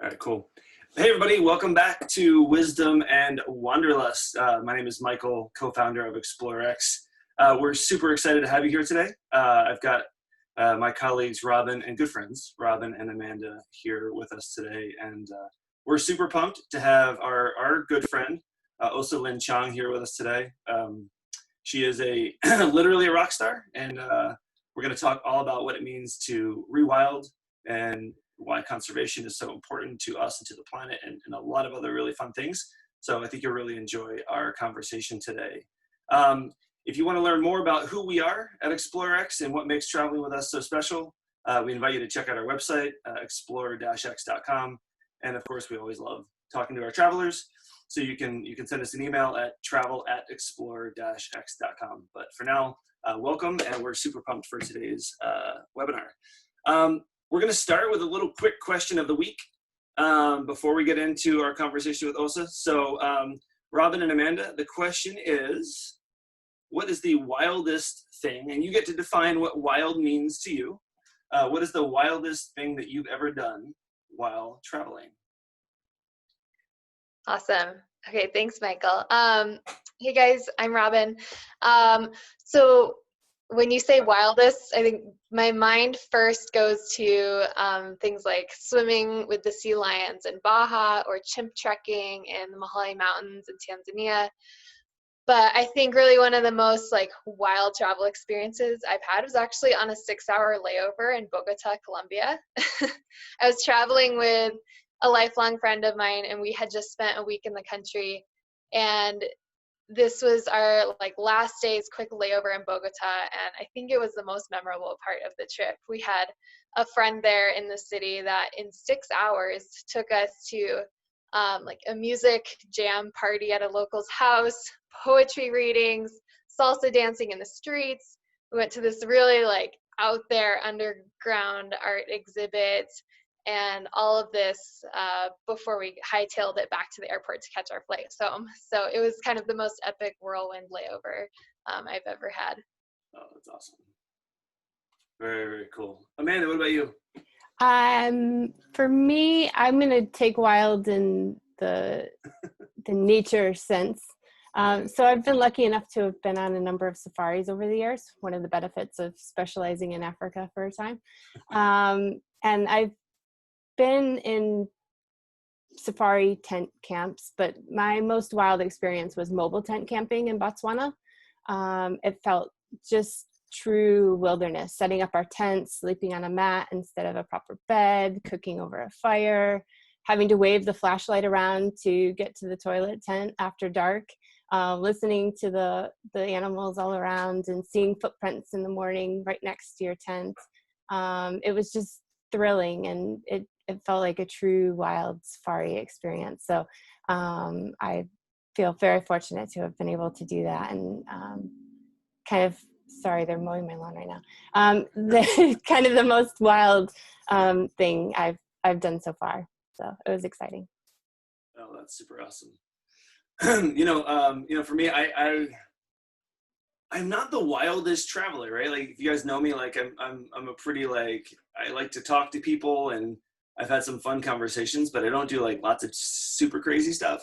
All right, cool. Hey, everybody. Welcome back to Wisdom and Wanderlust. My name is Michael, co-founder of ExploreX. We're super excited to have you here today. I've got my colleagues, Robin, and good friends, Robin and Amanda, here with us today. And we're super pumped to have our good friend, Osa Lin Chang, here with us today. She is literally a rock star, and we're going to talk all about what it means to rewild and why conservation is so important to us and to the planet, and a lot of other really fun things. So I think you'll really enjoy our conversation today. If you want to learn more about who we are at ExploreX and what makes traveling with us so special, we invite you to check out our website, explore-x.com. And of course, we always love talking to our travelers. So you can send us an email at travel@explore-x.com. But for now, welcome, and we're super pumped for today's webinar. We're going to start with a little quick question of the week before we get into our conversation with Osa. So Robin and Amanda, the question is, what is the wildest thing? And you get to define what wild means to you. What is the wildest thing that you've ever done while traveling? Awesome. Okay, thanks, Michael. Hey guys, I'm Robin. So when you say wildest, I think my mind first goes to things like swimming with the sea lions in Baja or chimp trekking in the Mahale Mountains in Tanzania. But I think really one of the most wild travel experiences I've had was actually on a 6-hour layover in Bogota, Colombia. I was traveling with a lifelong friend of mine, and we had just spent a week in the country, and this was our last day's quick layover in Bogota, and I think it was the most memorable part of the trip. We had a friend there in the city that in 6 hours took us to a music jam party at a local's house, poetry readings, salsa dancing in the streets. We went to this really out there underground art exhibit, and all of this before we hightailed it back to the airport to catch our flight home. So it was kind of the most epic whirlwind layover I've ever had. Oh, that's awesome. Very, very cool. Amanda, what about you? For me, I'm going to take wild in the nature sense. So I've been lucky enough to have been on a number of safaris over the years, one of the benefits of specializing in Africa for a time. And I've been in safari tent camps, but my most wild experience was mobile tent camping in Botswana. It felt just true wilderness, setting up our tents, sleeping on a mat instead of a proper bed, cooking over a fire, having to wave the flashlight around to get to the toilet tent after dark, listening to the animals all around and seeing footprints in the morning right next to your tent. It was just thrilling, and it felt like a true wild safari experience. So I feel very fortunate to have been able to do that, and sorry, they're mowing my lawn right now. Kind of the most wild thing I've done so far. So it was exciting. Oh, that's super awesome. For me, I'm not the wildest traveler, right? If you guys know me, I'm a pretty I like to talk to people, and I've had some fun conversations, but I don't do lots of super crazy stuff.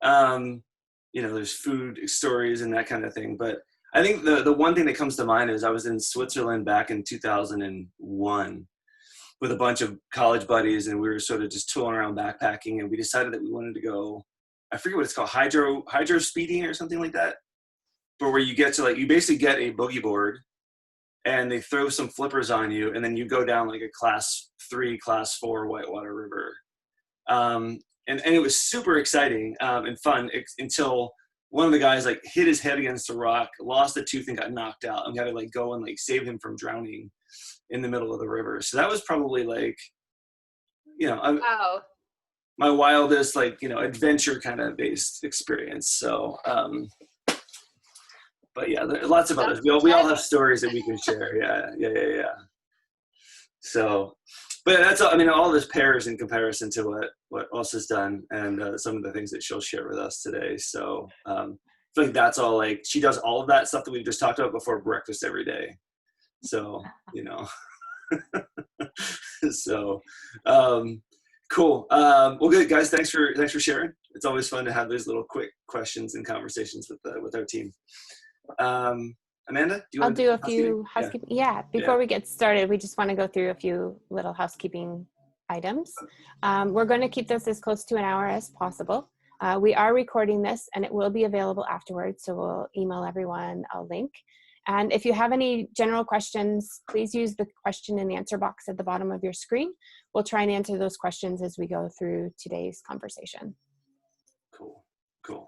There's food stories and that kind of thing. But I think the one thing that comes to mind is I was in Switzerland back in 2001 with a bunch of college buddies, and we were sort of just tooling around backpacking, and we decided that we wanted to go, I forget what it's called, hydro speeding or something like that, but where you get to you basically get a boogie board and they throw some flippers on you, and then you go down a class 3, class 4 whitewater river. And it was super exciting and fun until one of the guys hit his head against a rock, lost a tooth, and got knocked out, and got to go and save him from drowning in the middle of the river. So that was probably Wow. my wildest adventure kind of based experience. So but yeah, there are lots of others. We all have stories that we can share. Yeah. So, but that's all this pairs in comparison to what Osa's done, and some of the things that she'll share with us today. So I feel like that's all she does all of that stuff that we've just talked about before breakfast every day. So, so Cool. Well, good guys. Thanks for sharing. It's always fun to have those little quick questions and conversations with our team. Amanda, do you I'll want to do a few housekeeping. Yeah. Before we get started, we just want to go through a few little housekeeping items. We're going to keep this as close to an hour as possible. We are recording this and it will be available afterwards. So we'll email everyone a link. And if you have any general questions, please use the question and answer box at the bottom of your screen. We'll try and answer those questions as we go through today's conversation. Cool.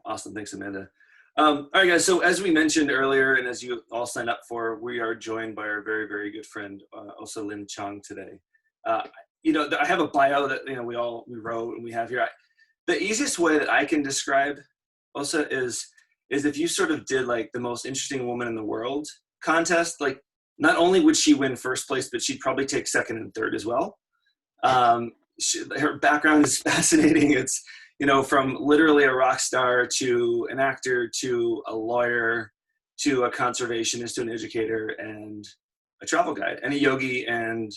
Awesome. Thanks, Amanda. All right, guys. So as we mentioned earlier, and as you all signed up for, we are joined by our very, very good friend, also Lynn Chung today. I have a bio that, we wrote and we have here. The easiest way that I can describe Osa is if you sort of did like the most interesting woman in the world contest, like not only would she win first place, but she'd probably take second and third as well. Her background is fascinating. It's, from literally a rock star to an actor to a lawyer to a conservationist to an educator and a travel guide and a yogi and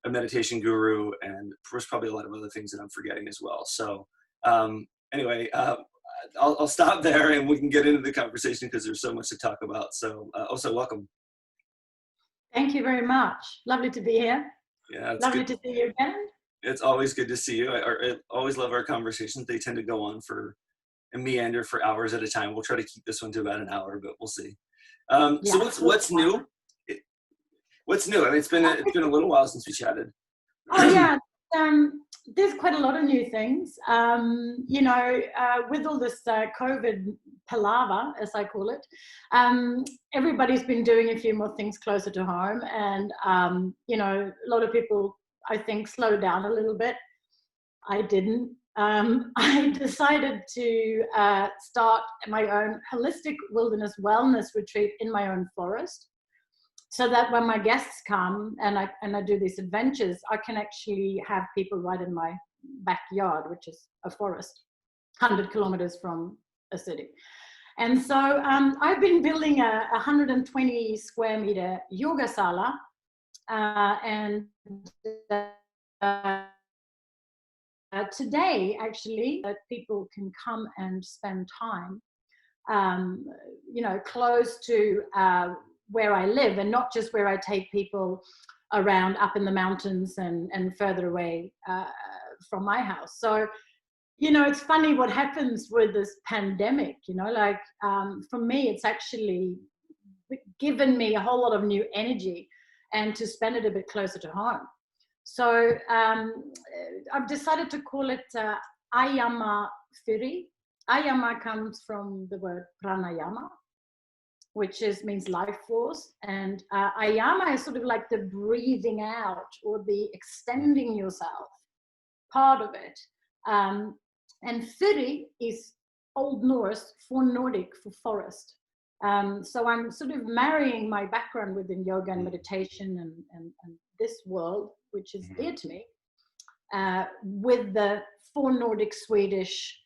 a meditation guru, and there's probably a lot of other things that I'm forgetting as well. So anyway, I'll stop there and we can get into the conversation because there's so much to talk about. So also welcome. Thank you very much. Lovely to be here. Yeah, it's lovely good to see you again. It's always good to see you. I always love our conversations. They tend to go on and meander for hours at a time. We'll try to keep this one to about an hour, but we'll see. So what's new? What's new? I mean, it's been a little while since we chatted. Oh yeah, there's quite a lot of new things. With all this COVID palaver, as I call it, everybody's been doing a few more things closer to home, and a lot of people, I think, slowed down a little bit. I didn't. I decided to start my own holistic wilderness wellness retreat in my own forest, so that when my guests come and I do these adventures, I can actually have people right in my backyard, which is a forest, 100 kilometers from a city. And so I've been building a 120 square meter yoga sala, and today, actually, that people can come and spend time, close to where I live, and not just where I take people around up in the mountains and further away from my house. So, it's funny what happens with this pandemic, for me, it's actually given me a whole lot of new energy and to spend it a bit closer to home. So I've decided to call it Ayama Firi. Ayama comes from the word pranayama, which means life force. And Ayama is sort of like the breathing out or the extending yourself part of it. And Firi is Old Norse for Nordic for forest. So I'm sort of marrying my background within yoga and meditation and this world, which is dear to me, with the for Nordic Swedish,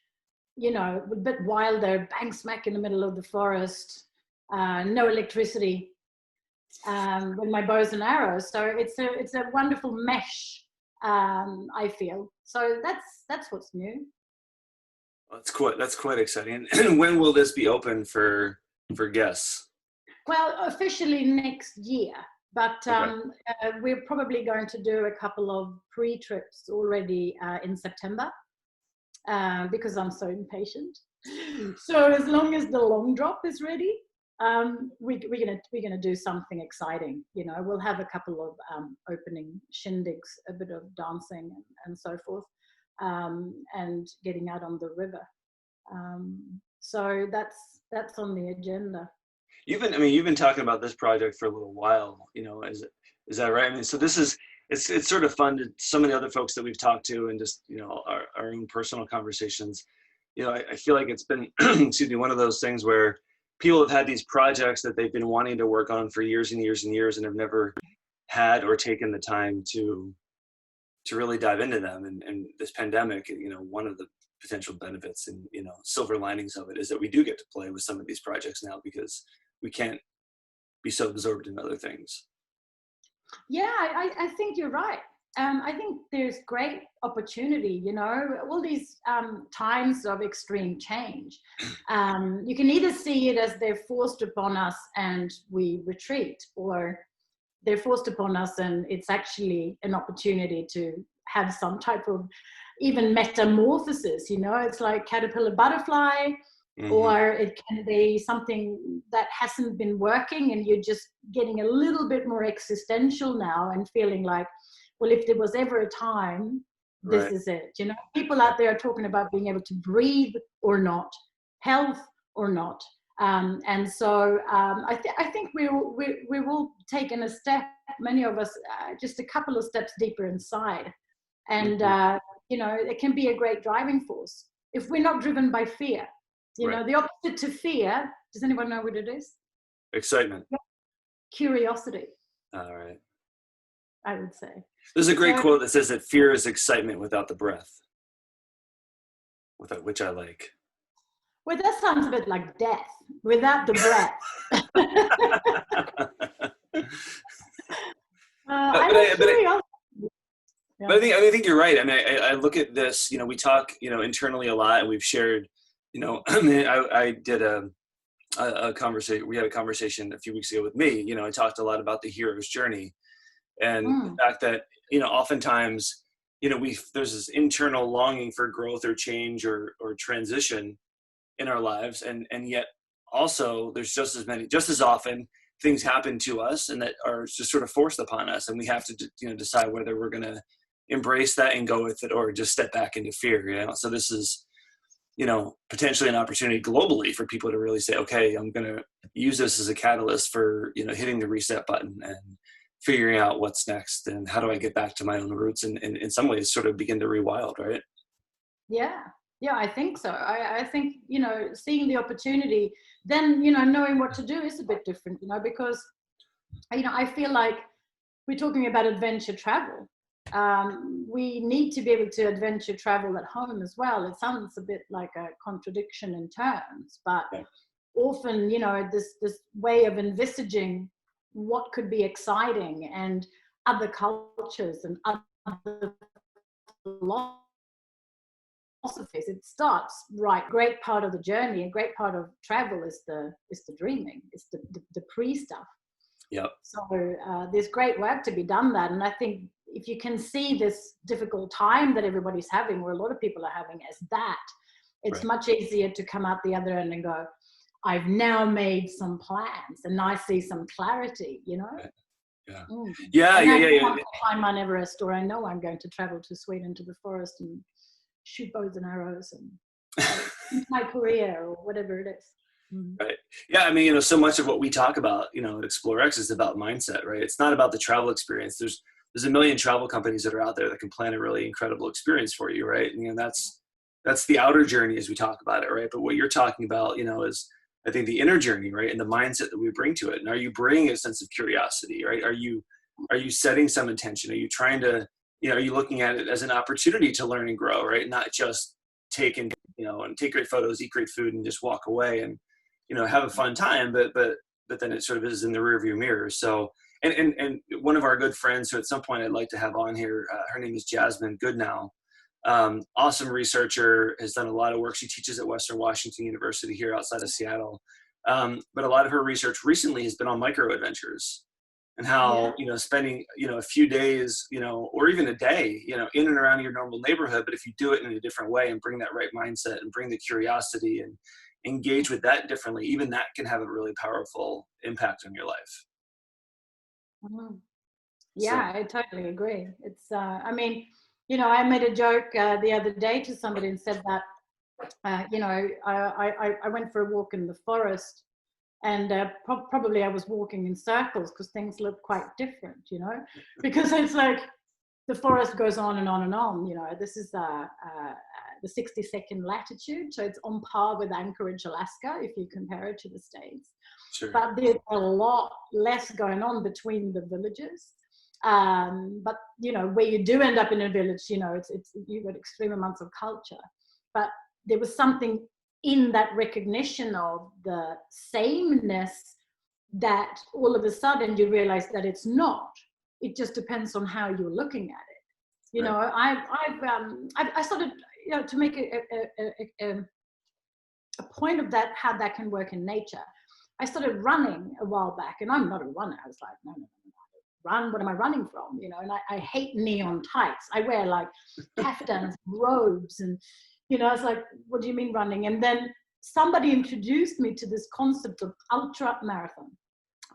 a bit wilder, bang smack in the middle of the forest, no electricity, with my bows and arrows. So it's a wonderful mesh, I feel. So that's what's new. That's quite exciting. And when will this be open for guests? Well, officially next year, but we're probably going to do a couple of pre-trips already in September, because I'm so impatient. So as long as the long drop is ready, we're gonna do something exciting. We'll have a couple of opening shindigs, a bit of dancing and so forth, and getting out on the river. So that's on the agenda. You've been talking about this project for a little while. Is that right? I mean, so it's sort of fun to some of the other folks that we've talked to, and just our own personal conversations. I feel like it's been excuse me, one of those things where people have had these projects that they've been wanting to work on for years and years and years, and have never had or taken the time to really dive into them. And this pandemic, one of the potential benefits and silver linings of it is that we do get to play with some of these projects now, because we can't be so absorbed in other things. Yeah, I think you're right. I think there's great opportunity, you know, all these times of extreme change. You can either see it as they're forced upon us and we retreat, or they're forced upon us and it's actually an opportunity to have some type of even metamorphosis, you know. It's like caterpillar butterfly, or it can be something that hasn't been working and you're just getting a little bit more existential now and feeling like, well, if there was ever a time, this is it. You know, people out there are talking about being able to breathe or not, health or not. And so I think we're all taking a step, many of us, just a couple of steps deeper inside. And, you know, it can be a great driving force if we're not driven by fear. You know, the opposite to fear, does anyone know what it is? Excitement. Curiosity. All right. I would say. There's a great quote that says that fear is excitement without the breath, which I like. Well, that sounds a bit like death without the breath. But I think you're right. I mean, I look at this, you know, we talk, you know, internally a lot, and we've shared, you know, I mean, I did a conversation, we had a conversation a few weeks ago with me, you know, I talked a lot about the hero's journey and the fact that, you know, oftentimes, you know, there's this internal longing for growth or change or transition in our lives. And yet also there's just as often things happen to us and that are just sort of forced upon us. And we have to, you know, decide whether we're going to embrace that and go with it or just step back into fear, you know? So this is, you know, potentially an opportunity globally for people to really say, okay, I'm going to use this as a catalyst for, you know, hitting the reset button and figuring out what's next and how do I get back to my own roots and in some ways sort of begin to rewild, right? Yeah, I think so. I think, you know, seeing the opportunity, then, you know, knowing what to do is a bit different, you know, because, you know, I feel like we're talking about adventure travel. We need to be able to adventure travel at home as well. It sounds a bit like a contradiction in terms, but often, you know, this way of envisaging what could be exciting and other cultures and other philosophies, it starts right. Great part of the journey, a great part of travel is the dreaming, it's the pre stuff. Yep. So there's great work to be done that, and I think if you can see this difficult time that everybody's having, or a lot of people are having, as that, it's much easier to come out the other end and go, I've now made some plans and I see some clarity, you know? Yeah. I climb Mount Everest, or I know I'm going to travel to Sweden to the forest and shoot bows and arrows and my career or whatever it is. Right. Yeah. I mean, you know, so much of what we talk about, you know, at ExploreX is about mindset, right? It's not about the travel experience. There's a million travel companies that are out there that can plan a really incredible experience for you, right? And, you know, that's the outer journey as we talk about it, right? But what you're talking about, you know, is I think the inner journey, right? And the mindset that we bring to it. And are you bringing a sense of curiosity, right? Are you setting some intention? Are you trying to, you know, are you looking at it as an opportunity to learn and grow, right? Not just take great photos, eat great food and just walk away and, you know, have a fun time, but then it sort of is in the rearview mirror. So, and one of our good friends who at some point I'd like to have on here, her name is Jasmine Goodnow. Awesome researcher, has done a lot of work. She teaches at Western Washington University here outside of Seattle. But a lot of her research recently has been on micro adventures and how, you know, spending, you know, a few days, you know, or even a day, you know, in and around your normal neighborhood. But if you do it in a different way and bring that right mindset and bring the curiosity and engage with that differently, even that can have a really powerful impact on your life. Yeah, so. I totally agree. It's, I mean, you know, I made a joke the other day to somebody and said that, you know, I went for a walk in the forest and probably I was walking in circles because things look quite different, you know, because it's like the forest goes on and on and on, you know. This is the 62nd latitude, so it's on par with Anchorage, Alaska, if you compare it to the States. Sure. But there's a lot less going on between the villages. But you know, where you do end up in a village, you know, it's you've got extreme amounts of culture. But there was something in that recognition of the sameness that all of a sudden you realize that it's not. It just depends on how you're looking at it. You Right. know, I started, you know, to make a point of that, how that can work in nature. I started running a while back, and I'm not a runner. I was like, no, run. What am I running from? You know, and I hate neon tights. I wear like caftans, robes, and you know, I was like, what do you mean running? And then somebody introduced me to this concept of ultra marathon,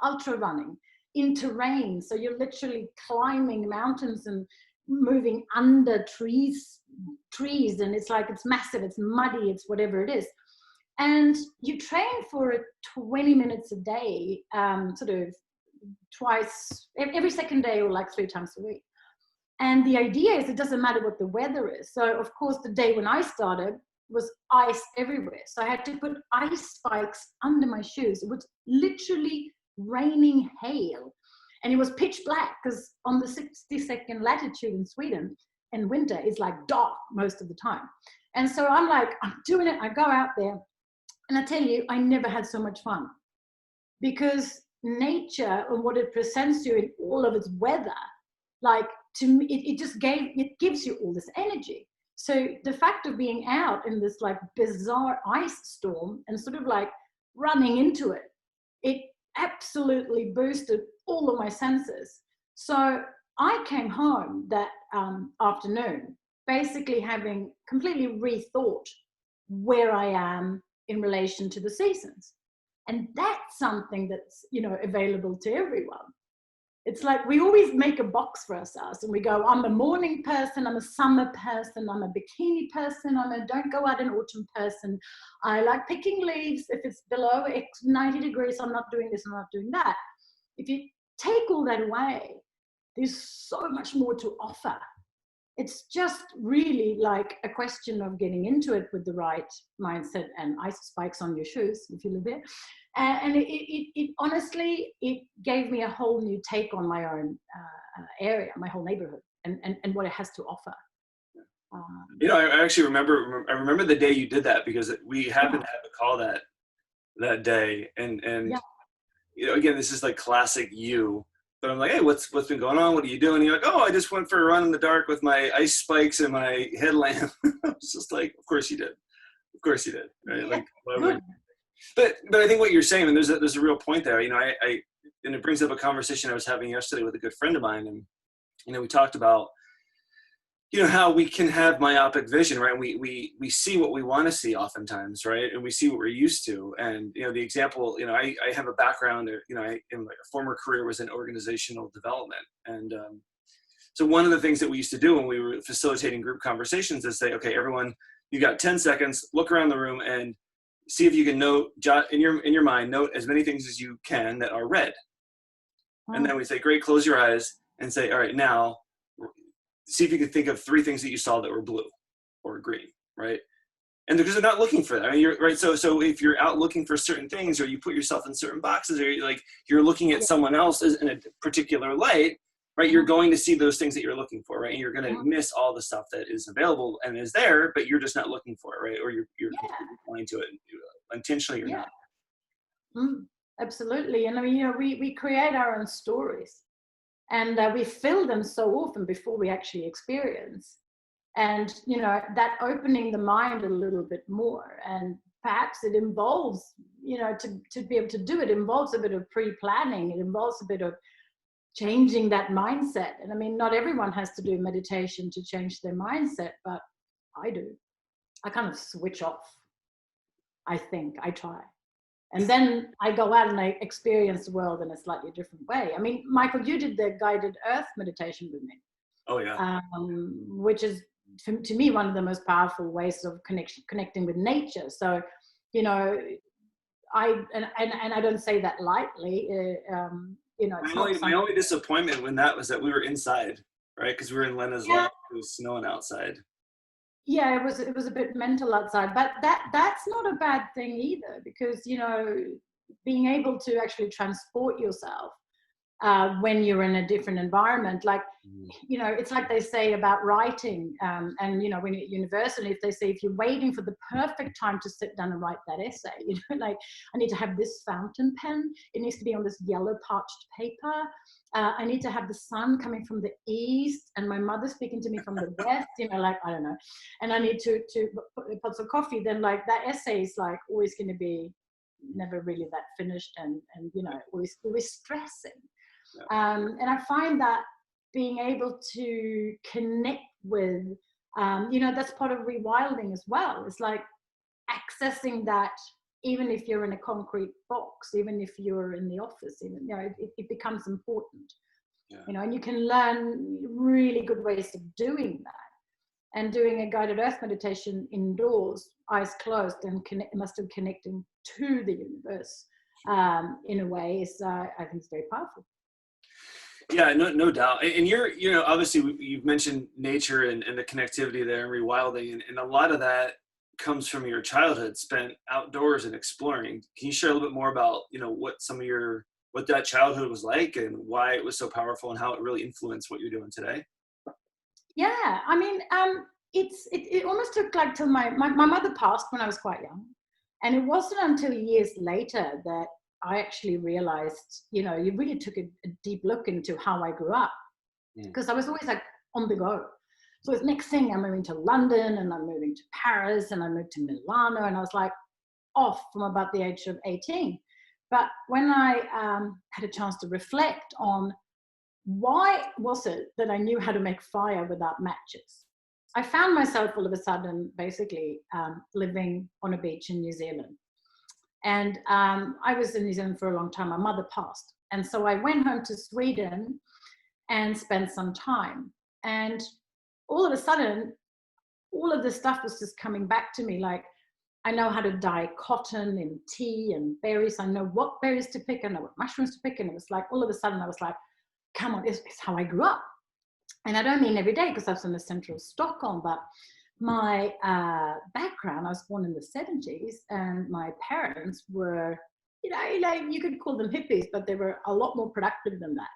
ultra running in terrain. So you're literally climbing mountains and moving under trees, and it's like, it's massive, it's muddy, it's whatever it is. And you train for 20 minutes a day, sort of twice, every second day, or like 3 times a week. And the idea is, it doesn't matter what the weather is. So of course, the day when I started was ice everywhere. So I had to put ice spikes under my shoes. It was literally raining hail. And it was pitch black, because on the 62nd latitude in Sweden, in winter, it's like dark most of the time. And so I'm like, I'm doing it. I go out there. And I tell you, I never had so much fun, because nature and what it presents you in all of its weather, like, to me, it gives you all this energy. So the fact of being out in this like bizarre ice storm and sort of like running into it, it absolutely boosted all of my senses. So I came home that afternoon, basically having completely rethought where I am in relation to the seasons. And that's something that's, you know, available to everyone. It's like we always make a box for ourselves, and we go, I'm a morning person, I'm a summer person, I'm a bikini person, I'm a don't go out in autumn person, I like picking leaves. If it's below 90 degrees, I'm not doing this, I'm not doing that. If you take all that away, there's so much more to offer. It's just really like a question of getting into it with the right mindset and ice spikes on your shoes if you live there. And it honestly, it gave me a whole new take on my own area, my whole neighborhood, and what it has to offer. You know, I actually remember the day you did that, because we happened to have a call that day, and Yeah. you know, again, this is like classic you. But I'm like, hey, what's been going on? What are you doing? And you're like, oh, I just went for a run in the dark with my ice spikes and my headlamp. It's just like, of course you did. Of course you did. Right? Yeah, like, why good. would? But I think what you're saying, and there's a real point there. You know, and it brings up a conversation I was having yesterday with a good friend of mine, and you know, we talked about, you know, how we can have myopic vision, right? We see what we want to see oftentimes, right? And we see what we're used to. And, you know, the example, you know, I have a background, you know, in my former career was in organizational development. And so one of the things that we used to do when we were facilitating group conversations is say, okay, everyone, you got 10 seconds, look around the room and see if you can note, in your mind, note as many things as you can that are red. And then we say, great, close your eyes and say, all right, now, see if you can think of 3 things that you saw that were blue or green, right? And because they're not looking for that. I mean, you're right. So if you're out looking for certain things, or you put yourself in certain boxes, or you're looking at someone else in a particular light, right? You're going to see those things that you're looking for, right? And you're going to miss all the stuff that is available and is there, but you're just not looking for it, right? Or you're completely blind to it, intentionally or not. Absolutely. And I mean, you know, we create our own stories. And we fill them so often before we actually experience. And, you know, that opening the mind a little bit more. And perhaps it involves, you know, to be able to do it, involves a bit of pre-planning. It involves a bit of changing that mindset. And I mean, not everyone has to do meditation to change their mindset, but I do. I kind of switch off. I think I try. And then I go out and I experience the world in a slightly different way. I mean, Michael, you did the guided earth meditation with me. Oh, yeah. Which is, to me, one of the most powerful ways of connecting with nature. So, you know, I don't say that lightly. You know, my only disappointment when that was that we were inside, right? Because we were in Lena's lab. It was snowing outside. Yeah, it was a bit mental outside, but that's not a bad thing either, because, you know, being able to actually transport yourself when you're in a different environment. Like, you know, it's like they say about writing, and, you know, when you're at university, if they say, if you're waiting for the perfect time to sit down and write that essay, you know, like, I need to have this fountain pen, it needs to be on this yellow parched paper, I need to have the sun coming from the east and my mother speaking to me from the west, you know, like, I don't know, and I need to put pots of coffee, then like that essay is like always going to be never really that finished, and you know, always stressing. And I find that being able to connect with, you know, that's part of rewilding as well. It's like accessing that, even if you're in a concrete box, even if you're in the office, even, you know, it becomes important. You know, and you can learn really good ways of doing that. And doing a guided earth meditation indoors, eyes closed, and must have connecting to the universe in a way is, I think, it's very powerful. Yeah, no doubt. And you know, obviously you've mentioned nature and the connectivity there and rewilding, and a lot of that comes from your childhood spent outdoors and exploring. Can you share a little bit more about, you know, what that childhood was like and why it was so powerful and how it really influenced what you're doing today? Yeah, I mean, it almost took like till my mother passed when I was quite young. And it wasn't until years later that I actually realized, you know, you really took a deep look into how I grew up, because I was always like on the go. So it's next thing I'm moving to London, and I'm moving to Paris, and I moved to Milano, and I was like off from about the age of 18. But when I had a chance to reflect on why was it that I knew how to make fire without matches, I found myself all of a sudden basically living on a beach in New Zealand. And I was in New Zealand for a long time. My mother passed. And so I went home to Sweden and spent some time. And all of a sudden, all of this stuff was just coming back to me. Like, I know how to dye cotton in tea and berries. I know what berries to pick. I know what mushrooms to pick. And it was like, all of a sudden, I was like, come on, it's how I grew up. And I don't mean every day, because I was in the center of Stockholm, but my background, I was born in the 70s, and my parents were, you know, like, you could call them hippies, but they were a lot more productive than that.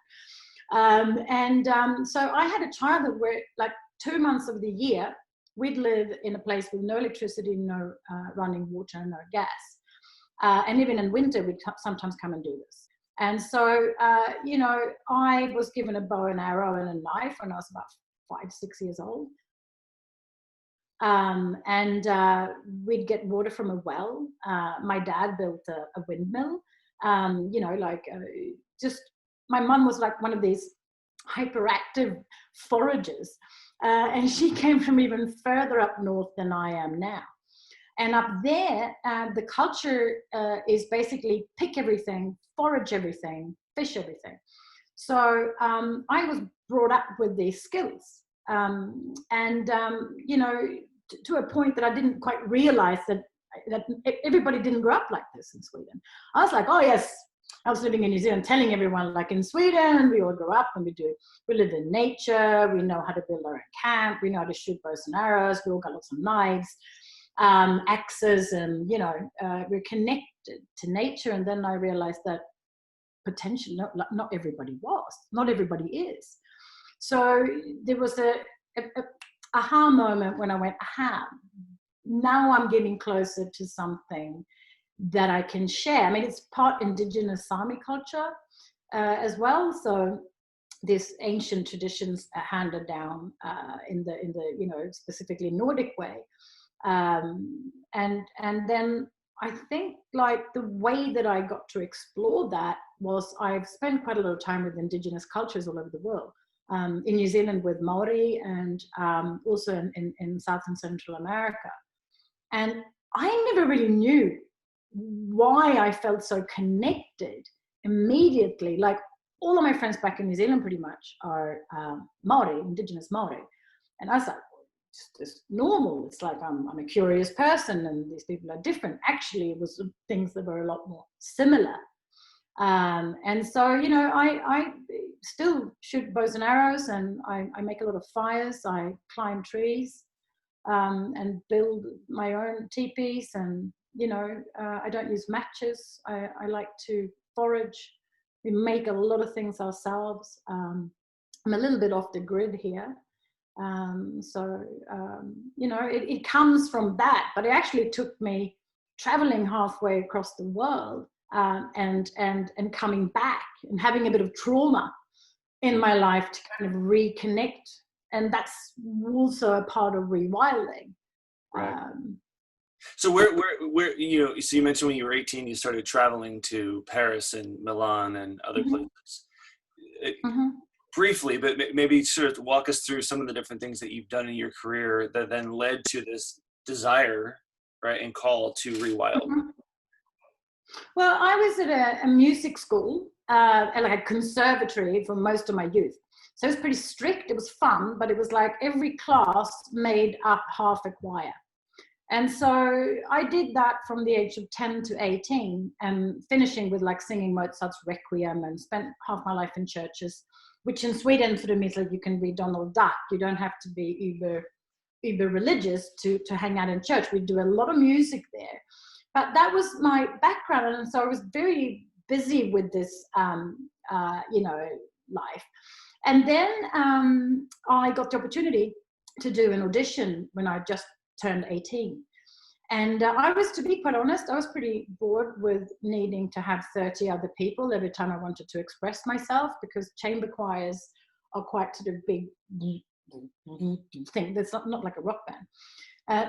So I had a childhood where, like, 2 months of the year, we'd live in a place with no electricity, no running water, no gas. And even in winter, we'd sometimes come and do this. And so, you know, I was given a bow and arrow and a knife when I was about 5, 6 years old. We'd get water from a well. My dad built a windmill. You know, like, just, my mum was like one of these hyperactive foragers. And she came from even further up north than I am now. And up there, the culture is basically pick everything, forage everything, fish everything. So I was brought up with these skills. You know, to a point that I didn't quite realize that everybody didn't grow up like this in Sweden. I was like, oh yes, I was living in New Zealand, telling everyone, like, in Sweden, we all grow up and we live in nature, we know how to build our own camp, we know how to shoot bows and arrows, we all got lots of knives, axes, and, you know, we're connected to nature. And then I realized that potentially not everybody was, not everybody is. So there was a aha moment when I went, aha, now I'm getting closer to something that I can share. I mean, it's part indigenous Sami culture as well. So these ancient traditions are handed down in the you know, specifically Nordic way. And then I think, like, the way that I got to explore that was, I've spent quite a lot of time with indigenous cultures all over the world. In New Zealand with Maori, and also in South and Central America. And I never really knew why I felt so connected immediately. Like, all of my friends back in New Zealand pretty much are Maori, indigenous Maori. And I was like, it's normal. It's like, I'm a curious person and these people are different. Actually, it was things that were a lot more similar. And so, you know, I still shoot bows and arrows, and I make a lot of fires. I climb trees and build my own teepees, and, you know, I don't use matches. I like to forage, We make a lot of things ourselves. I'm a little bit off the grid here. It comes from that, but it actually took me traveling halfway across the world and coming back and having a bit of trauma in my life to kind of reconnect. And that's also a part of rewilding. Right. So where so you mentioned when you were 18, you started traveling to Paris and Milan and other places. Briefly, but maybe sort of walk us through some of the different things that you've done in your career that then led to this desire, right, and call to rewild. Well, I was at a music school, like a conservatory for most of my youth. So it was pretty strict. It was fun, but it was like every class made up half a choir. And so I did that from the age of 10 to 18, and finishing with like singing Mozart's Requiem, and spent half my life in churches, which in Sweden sort of means like you can be Donald Duck. You don't have to be uber religious to hang out in church. We do a lot of music there. But that was my background, and so I was very busy with this, life. And then I got the opportunity to do an audition when I just turned 18. And I was, to be quite honest, I was pretty bored with needing to have 30 other people every time I wanted to express myself, because chamber choirs are quite sort of big thing. That's not like a rock band.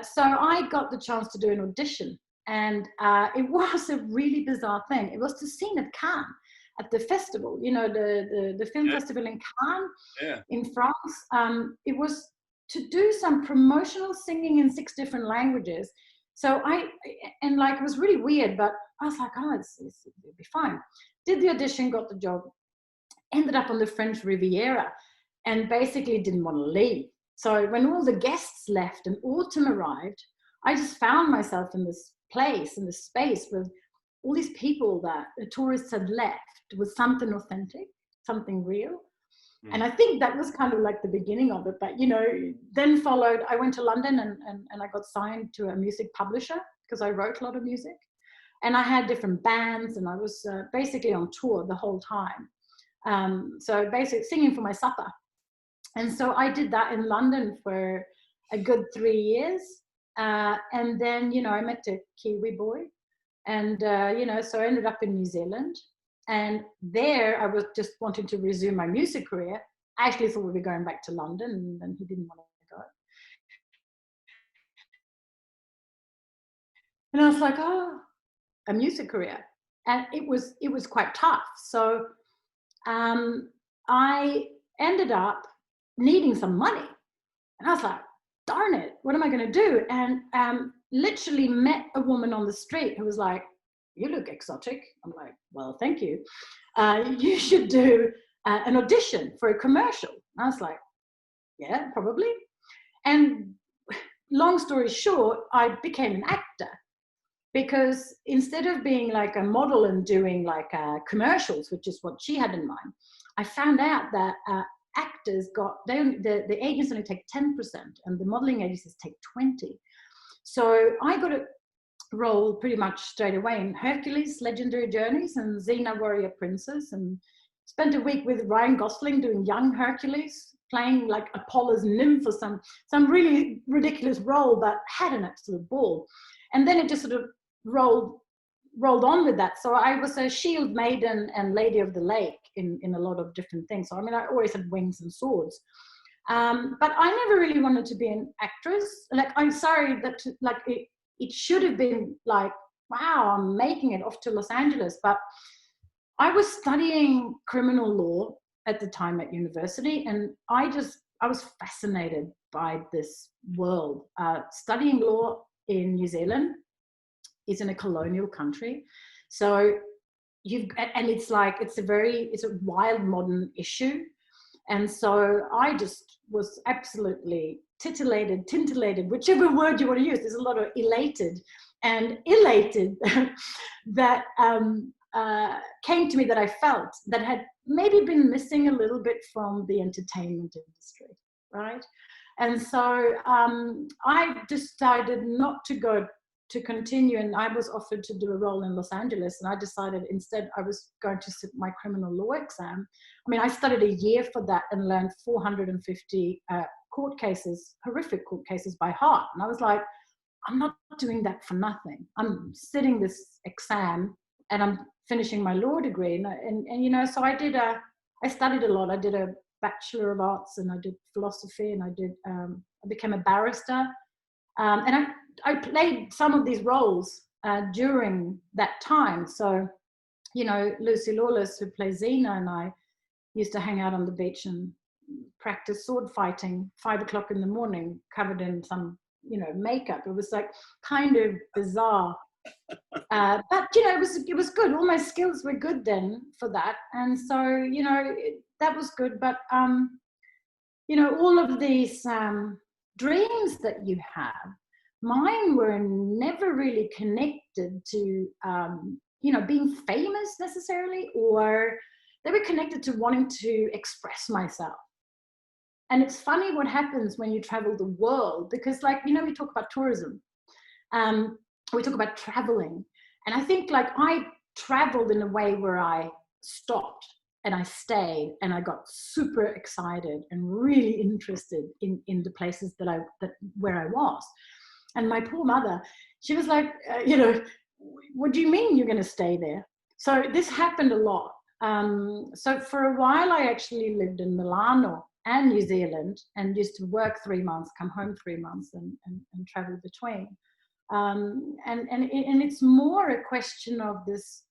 So I got the chance to do an audition. And it was a really bizarre thing. It was to sing at Cannes, at the festival, the film festival in Cannes, in France. It was to do some promotional singing in 6 different languages. So it was really weird, but I was like, oh, it'll be fine. Did the audition, got the job, ended up on the French Riviera, and basically didn't want to leave. So when all the guests left and autumn arrived, I just found myself in this place, in this space with all these people that the tourists had left with something authentic, something real. And I think that was kind of like the beginning of it. But, then followed, I went to London and I got signed to a music publisher because I wrote a lot of music. And I had different bands, and I was basically on tour the whole time. So basically singing for my supper. And so I did that in London for a good 3 years. And then, I met a Kiwi boy. And, so I ended up in New Zealand. And there I was just wanting to resume my music career. I actually thought we'd be going back to London, and then he didn't want to go. And I was like, oh, a music career. And it was quite tough. So I ended up needing some money. And I was like, darn it, what am I going to do? And literally met a woman on the street who was like, you look exotic. I'm like, well, thank you. You should do an audition for a commercial. And I was like, yeah, probably. And long story short, I became an actor, because instead of being like a model and doing like commercials, which is what she had in mind, I found out that actors the agents only take 10% and the modeling agencies take 20%. So I got a role pretty much straight away in Hercules, Legendary Journeys, and Xena, Warrior Princess, and spent a week with Ryan Gosling doing young Hercules, playing like Apollo's nymph or some really ridiculous role, but had an absolute ball. And then it just sort of rolled on with that. So I was a shield maiden and lady of the lake in a lot of different things. So I mean, I always had wings and swords. But I never really wanted to be an actress. Like, I'm sorry that like it should have been like, wow, I'm making it off to Los Angeles. But I was studying criminal law at the time at university, and I was fascinated by this world. Studying law in New Zealand is in a colonial country. So it's a wild modern issue. And so I just was absolutely tintillated, whichever word you want to use. There's a lot of elated that came to me, that I felt that had maybe been missing a little bit from the entertainment industry, right? And so I decided not to go to continue, and I was offered to do a role in Los Angeles, and I decided instead I was going to sit my criminal law exam. I mean, I studied a year for that and learned 450 court cases, horrific court cases by heart. And I was like, I'm not doing that for nothing. I'm sitting this exam and I'm finishing my law degree. And you know, so I studied a lot. I did a Bachelor of Arts, and I did philosophy, and I became a barrister. And I played some of these roles during that time. So, you know, Lucy Lawless, who plays Xena, and I used to hang out on the beach and practice sword fighting 5 o'clock in the morning, covered in some, you know, makeup. It was like kind of bizarre. But, you know, it was good. All my skills were good then for that. And so, you know, that was good. But, you know, all of these dreams that you have, mine were never really connected to, you know, being famous necessarily, or they were connected to wanting to express myself. And it's funny what happens when you travel the world, because, like, you know, we talk about tourism, we talk about traveling. And I think, like, I traveled in a way where I stopped and I stayed and I got super excited and really interested in the places where I was. And my poor mother, she was like, you know, what do you mean you're going to stay there? So this happened a lot. So for a while, I actually lived in Milano and New Zealand, and used to work 3 months, come home 3 months, and travel between. And it's more a question of this,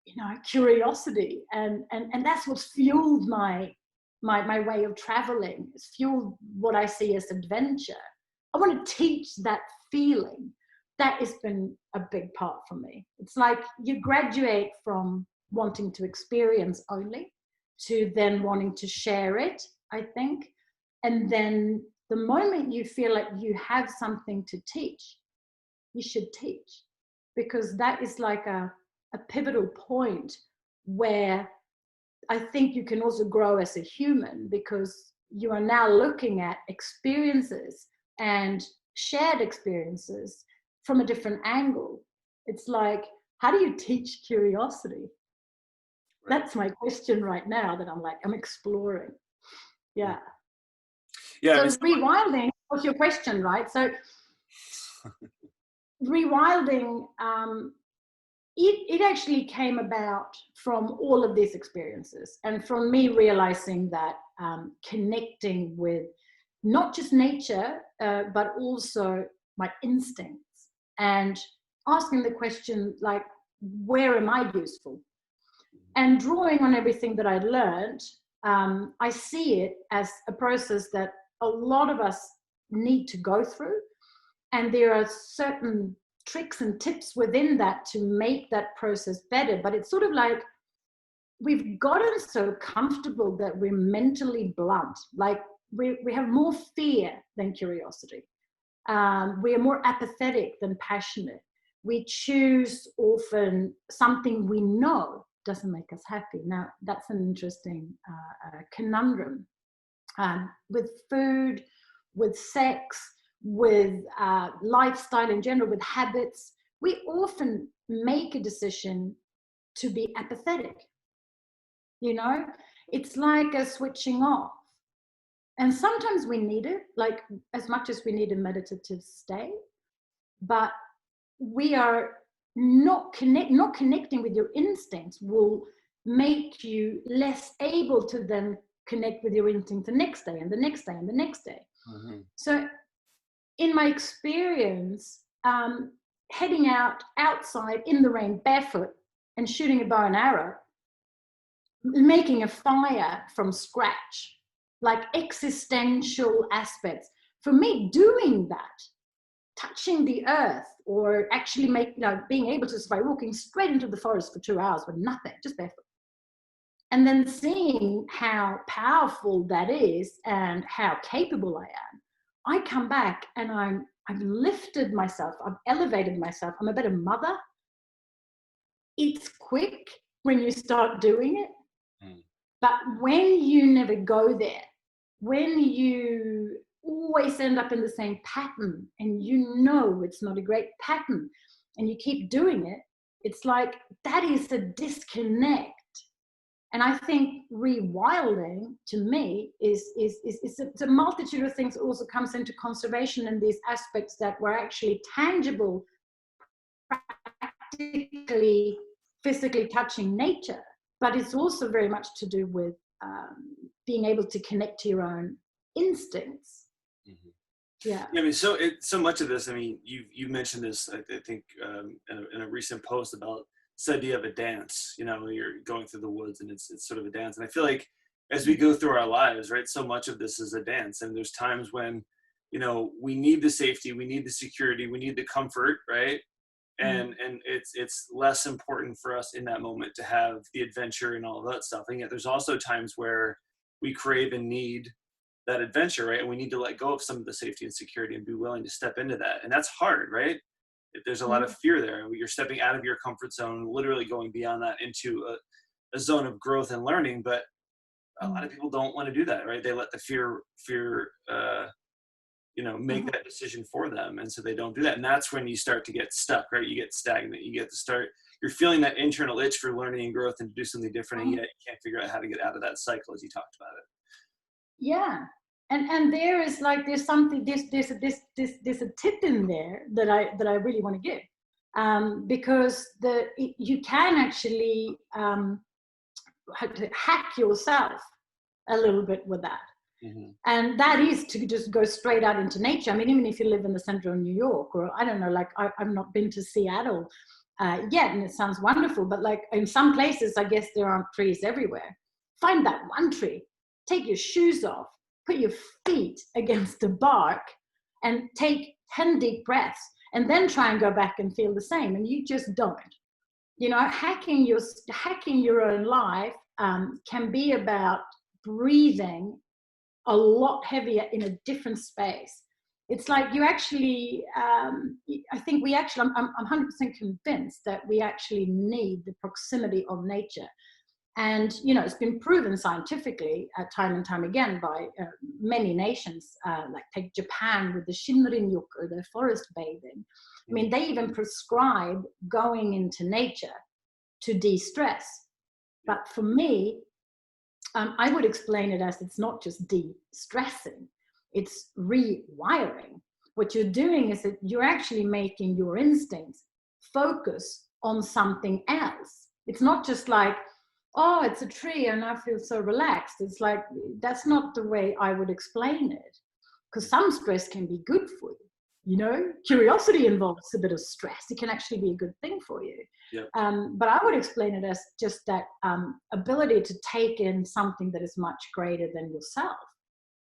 you know, curiosity, and that's what's fueled my way of traveling. It's fueled what I see as adventure. I want to teach that feeling. That has been a big part for me. It's like you graduate from wanting to experience only to then wanting to share it, I think. And then the moment you feel like you have something to teach, you should teach, because that is like a pivotal point where I think you can also grow as a human, because you are now looking at experiences and shared experiences from a different angle. It's like, how do you teach curiosity? That's my question right now that I'm exploring. Yeah. Yeah. So rewilding was your question, right? So rewilding, it actually came about from all of these experiences, and from me realizing that connecting with not just nature, but also my instincts, and asking the question, like, where am I useful? And drawing on everything that I'd learned, I see it as a process that a lot of us need to go through. And there are certain tricks and tips within that to make that process better. But it's sort of like we've gotten so comfortable that we're mentally blunt. Like we have more fear than curiosity. We are more apathetic than passionate. We choose often something we know doesn't make us happy. Now, that's an interesting conundrum. With food, with sex, with lifestyle in general, with habits, we often make a decision to be apathetic. You know, it's like a switching off. And sometimes we need it, like as much as we need a meditative state, but we are not connecting with your instincts will make you less able to then connect with your instinct the next day and the next day and the next day. Mm-hmm. So in my experience, heading outside in the rain barefoot and shooting a bow and arrow, making a fire from scratch, like existential aspects. For me, doing that, touching the earth, or actually being able to survive walking straight into the forest for 2 hours with nothing, just barefoot. And then seeing how powerful that is and how capable I am, I come back and I've lifted myself, I've elevated myself, I'm a better mother. It's quick when you start doing it, but when you never go there, when you always end up in the same pattern, and you know it's not a great pattern, and you keep doing it, it's like that is a disconnect. And I think rewilding to me is it's a multitude of things. It also comes into conservation and these aspects that were actually tangible, practically, physically touching nature. But it's also very much to do with being able to connect to your own instincts. Mm-hmm. Yeah. I mean, so much of this. I mean, you mentioned this. I think in a recent post about this idea of a dance. You know, you're going through the woods, and it's sort of a dance. And I feel like as we go through our lives, right, so much of this is a dance. And there's times when, you know, we need the safety, we need the security, we need the comfort, right? And it's less important for us in that moment to have the adventure and all of that stuff. And yet there's also times where we crave and need that adventure, right? And we need to let go of some of the safety and security and be willing to step into that. And that's hard, right? There's a lot of fear there. You're stepping out of your comfort zone, literally going beyond that into a zone of growth and learning. But a lot of people don't want to do that, right? They let the fear make that decision for them. And so they don't do that. And that's when you start to get stuck, right? You get stagnant. You get to start, you're feeling that internal itch for learning and growth and to do something different. And yet you can't figure out how to get out of that cycle, as you talked about it. Yeah. And there is like, there's something, there's a tip in there that I really want to give. Because you can actually hack yourself a little bit with that. Mm-hmm. And that is to just go straight out into nature. I mean, even if you live in the center of New York, or I don't know, like I've not been to Seattle yet, and it sounds wonderful, but like in some places, I guess there aren't trees everywhere. Find that one tree, take your shoes off, put your feet against the bark, and take 10 deep breaths, and then try and go back and feel the same. And you just don't. You know, hacking your own life can be about breathing a lot heavier in a different space. It's like you actually, I think we actually, I'm 100% convinced that we actually need the proximity of nature. And, you know, it's been proven scientifically time and time again by many nations, like take Japan with the Shinrin-yoku, the forest bathing. I mean, they even prescribe going into nature to de-stress. But for me, I would explain it as it's not just de-stressing, it's rewiring. What you're doing is that you're actually making your instincts focus on something else. It's not just like, oh, it's a tree and I feel so relaxed. It's like, that's not the way I would explain it. Because some stress can be good for you. You know, curiosity involves a bit of stress. It can actually be a good thing for you. Yep. But I would explain it as just that ability to take in something that is much greater than yourself.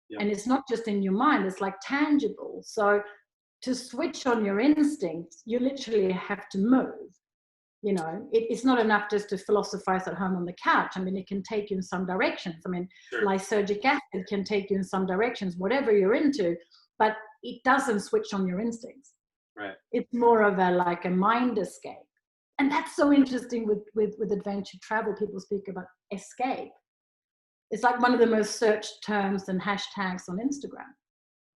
Yep. And it's not just in your mind, it's like tangible. So to switch on your instincts, you literally have to move. You know, it's not enough just to philosophize at home on the couch. I mean, it can take you in some directions. I mean, sure. Lysergic acid can take you in some directions, whatever you're into, but it doesn't switch on your instincts. Right. It's more of a mind escape. And that's so interesting with adventure travel. People speak about escape. It's like one of the most searched terms and hashtags on Instagram.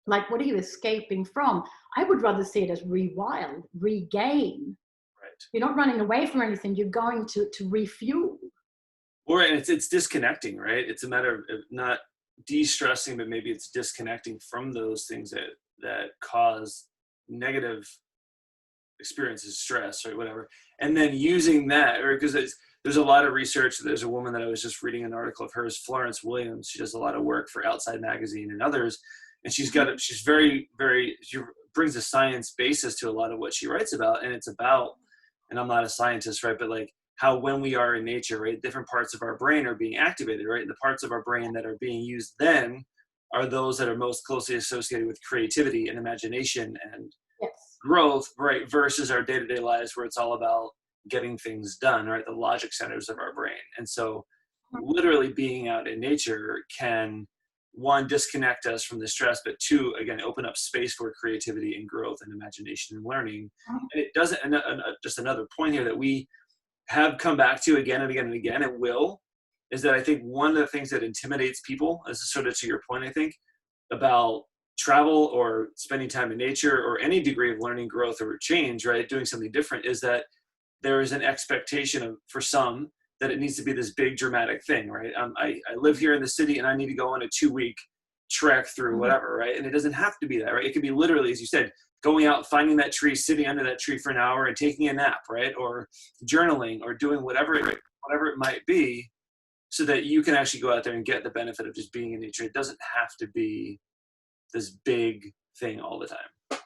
Like, what are you escaping from? I would rather see it as rewild, regain. You're not running away from anything. You're going to refuel. Or it's disconnecting, right? It's a matter of not de-stressing, but maybe it's disconnecting from those things that cause negative experiences, stress, or whatever, and then using that, or because there's a lot of research. There's a woman that I was just reading an article of hers, Florence Williams. She does a lot of work for Outside Magazine and others, and she brings a science basis to a lot of what she writes about, and it's about. And I'm not a scientist, right? But like how when we are in nature, right, different parts of our brain are being activated, right? And the parts of our brain that are being used then are those that are most closely associated with creativity and imagination and growth, right? Versus our day-to-day lives where it's all about getting things done, right? The logic centers of our brain. And so literally being out in nature can, one, disconnect us from the stress, but two, again, open up space for creativity and growth and imagination and learning. And it doesn't, just another point here that we have come back to again and again and again, it will, is that I think one of the things that intimidates people, this is sort of to your point, I think, about travel or spending time in nature or any degree of learning, growth, or change, right, doing something different, is that there is an expectation of, for some, that it needs to be this big dramatic thing, right? I live here in the city and I need to go on a 2-week trek through whatever, right? And it doesn't have to be that, right? It could be literally, as you said, going out, finding that tree, sitting under that tree for an hour and taking a nap, right? Or journaling or doing whatever it might be, so that you can actually go out there and get the benefit of just being in nature. It doesn't have to be this big thing all the time.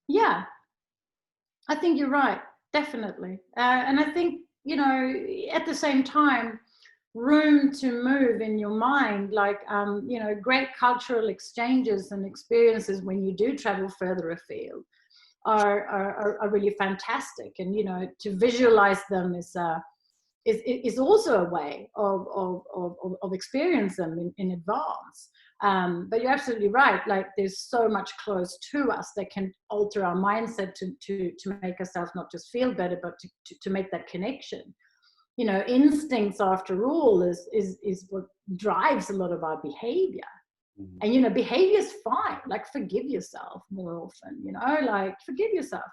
Yeah, I think you're right, definitely. And I think, you know, at the same time, room to move in your mind, like, you know, great cultural exchanges and experiences when you do travel further afield are really fantastic. And, you know, to visualize them is also a way of experience them in advance. But you're absolutely right. Like, there's so much close to us that can alter our mindset to make ourselves not just feel better, but to make that connection. You know, instincts, after all, is what drives a lot of our behavior. And, you know, behavior is fine. Like, forgive yourself more often, you know, like, forgive yourself.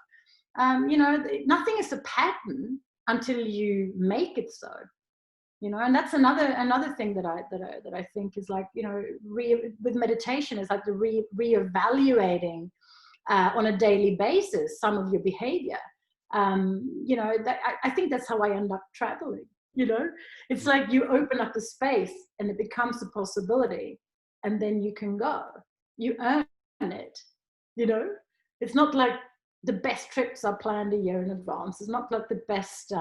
You know, nothing is a pattern until you make it so, you know. And that's another thing that I think is, like, you know, with meditation, is like the reevaluating on a daily basis some of your behavior. You know, I think that's how I end up traveling, you know. It's like you open up a space and it becomes a possibility, and then you can go. You earn it, you know. It's not like the best trips are planned a year in advance. It's not like the best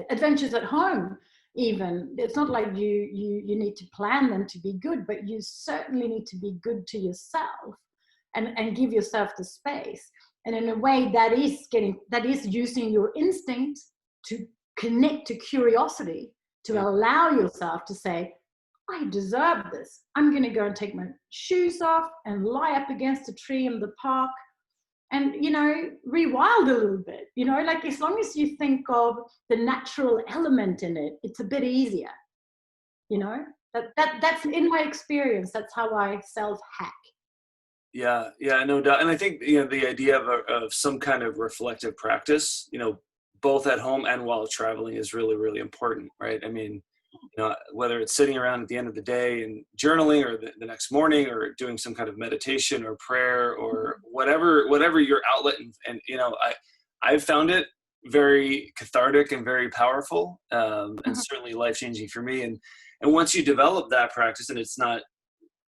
adventures at home even. It's not like you need to plan them to be good, but you certainly need to be good to yourself and give yourself the space. And in a way, that is using your instinct to connect to curiosity, to allow yourself to say, I deserve this. I'm going to go and take my shoes off and lie up against a tree in the park and, you know, rewild a little bit. You know, like, as long as you think of the natural element in it, it's a bit easier. You know, that's in my experience. That's how I self-hack. Yeah, no doubt. And I think, you know, the idea of some kind of reflective practice, you know, both at home and while traveling, is really, really important, right? I mean, you know, whether it's sitting around at the end of the day and journaling, or the next morning, or doing some kind of meditation or prayer, or whatever your outlet, and you know, I've found it very cathartic and very powerful, and certainly life-changing for me. And once you develop that practice, and it's not,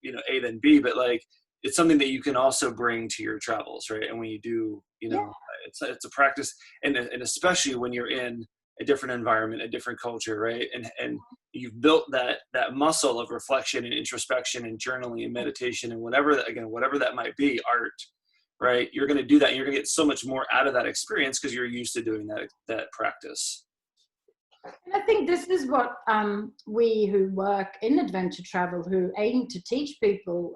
you know, A then B, but like, it's something that you can also bring to your travels, right? And when you do, you know, it's a practice, and especially when you're in a different environment, a different culture, right? And you've built that muscle of reflection and introspection and journaling and meditation and whatever that might be, art, right? You're going to do that, and you're going to get so much more out of that experience because you're used to doing that practice. And I think this is what we who work in adventure travel, who aim to teach people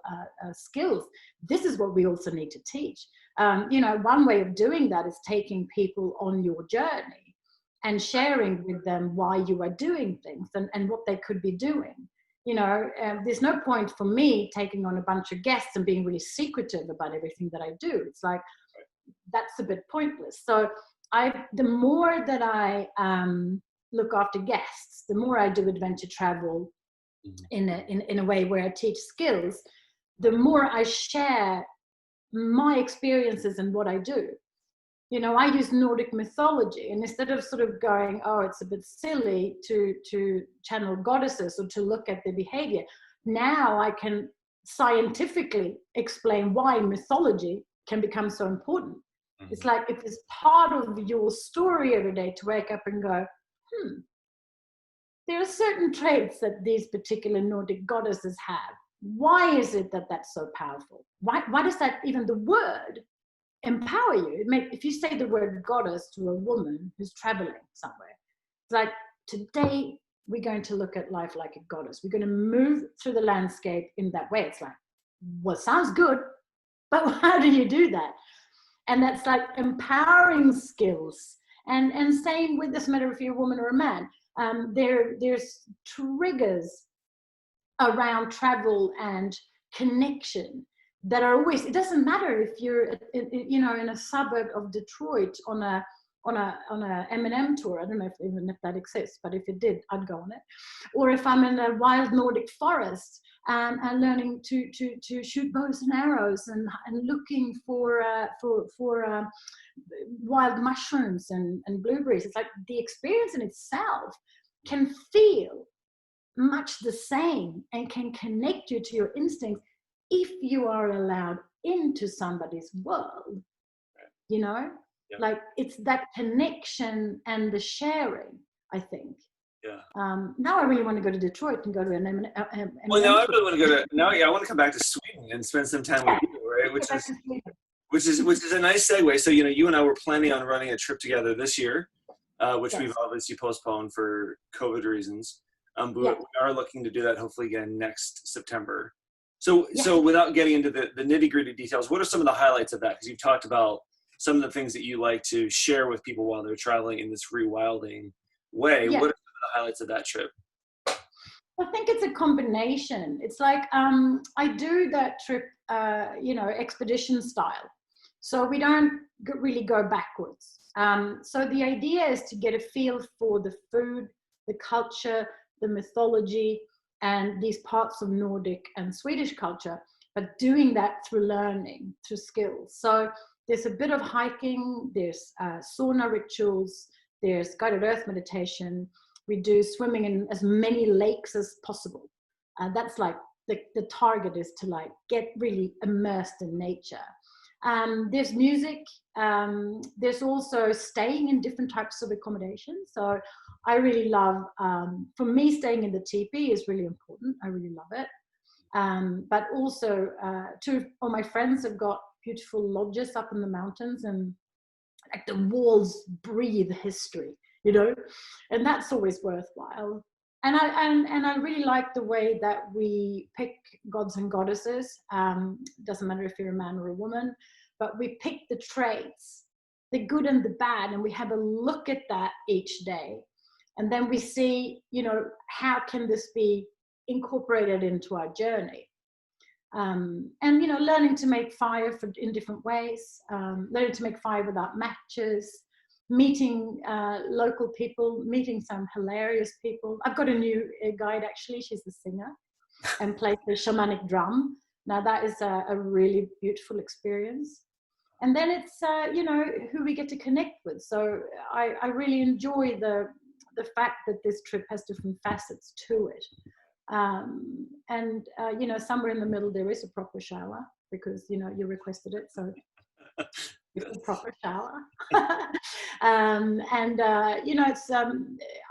skills, this is what we also need to teach. You know, one way of doing that is taking people on your journey and sharing with them why you are doing things and what they could be doing. You know, there's no point for me taking on a bunch of guests and being really secretive about everything that I do. It's like, that's a bit pointless. So the more that I look after guests, the more I do adventure travel in a way where I teach skills, the more I share my experiences and what I do. You know, I use Nordic mythology, and instead of sort of going, oh, it's a bit silly to channel goddesses or to look at their behavior, now I can scientifically explain why mythology can become so important. It's like, if it's part of your story every day to wake up and go, there are certain traits that these particular Nordic goddesses have. Why is it that that's so powerful? Why does that, even the word, empower you? If you say the word goddess to a woman who's traveling somewhere, it's like, today we're going to look at life like a goddess. We're going to move through the landscape in that way. It's like, well, sounds good, but how do you do that? And that's like empowering skills. And same with this matter if you're a woman or a man. There's triggers around travel and connection that are always, it doesn't matter if you're in a suburb of Detroit on a M&M tour. I don't know even if that exists, but if it did, I'd go on it. Or if I'm in a wild Nordic forest and learning to shoot bows and arrows and looking for wild mushrooms and blueberries. It's like the experience in itself can feel much the same and can connect you to your instincts if you are allowed into somebody's world, you know? Yeah. Like it's that connection and the sharing, I think. Yeah. Now I really want to go to Detroit and go to an M&M. Well, now I really want to go to, I want to come back to Sweden and spend some time with you, right? Which is a nice segue. So, you and I were planning on running a trip together this year, which we've obviously postponed for COVID reasons. But we are looking to do that hopefully again next September. So without getting into the nitty-gritty details, what are some of the highlights of that? Because you've talked about some of the things that you like to share with people while they're traveling in this rewilding way. What are some of the highlights of that trip? I think it's a combination. It's like I do that trip, expedition style. So we don't really go backwards. So the idea is to get a feel for the food, the culture, the mythology, and these parts of Nordic and Swedish culture, but doing that through learning, through skills. So there's a bit of hiking, there's sauna rituals, there's guided earth meditation. We do swimming in as many lakes as possible. That's like the target is to like get really immersed in nature. There's music. There's also staying in different types of accommodation. So I really love, for me, staying in the teepee is really important. I really love it. But also, two of my friends have got beautiful lodges up in the mountains, and like the walls breathe history, and that's always worthwhile. And I really like the way that we pick gods and goddesses. Doesn't matter if you're a man or a woman, but we pick the traits, the good and the bad, and we have a look at that each day. And then we see, how can this be incorporated into our journey? And, learning to make fire in different ways, learning to make fire without matches, meeting local people, meeting some hilarious people. I've got a new guide, actually. She's a singer and plays the shamanic drum. Now that is a really beautiful experience. And then it's, who we get to connect with. So I really enjoy the fact that this trip has different facets to it. Somewhere in the middle there is a proper shower because, you requested it. So it's a proper shower. It's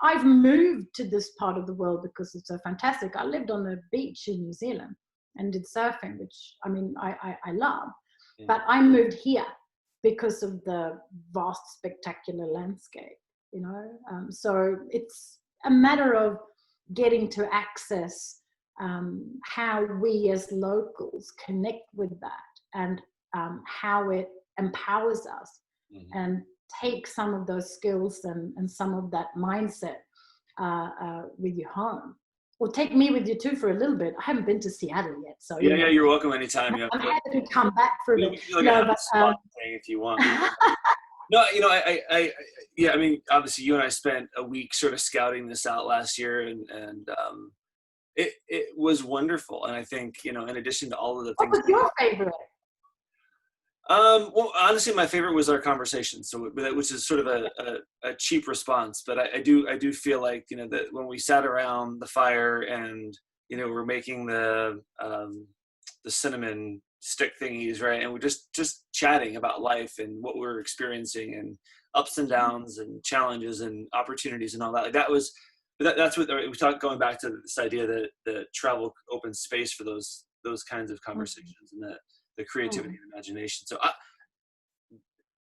I've moved to this part of the world because it's so fantastic. I lived on the beach in New Zealand and did surfing, which I love. Yeah. But I moved here because of the vast, spectacular landscape. So it's a matter of getting to access how we as locals connect with that and how it empowers us, and take some of those skills and some of that mindset with you home. Or take me with you too for a little bit. I haven't been to Seattle yet, so you're welcome anytime. I'm happy to come back for a bit. If you want. No, obviously you and I spent a week sort of scouting this out last year, and it was wonderful. And I think, in addition to all of the things. What was your favorite? Well, honestly, my favorite was our conversation. So, which is sort of a cheap response, but I do feel like, that when we sat around the fire and, we're making the cinnamon stick thingies, right? And we're just chatting about life and what we're experiencing and ups and downs and challenges and opportunities and all that. Like that's what we talked, going back to this idea that travel opens space for those kinds of conversations and the creativity and imagination. So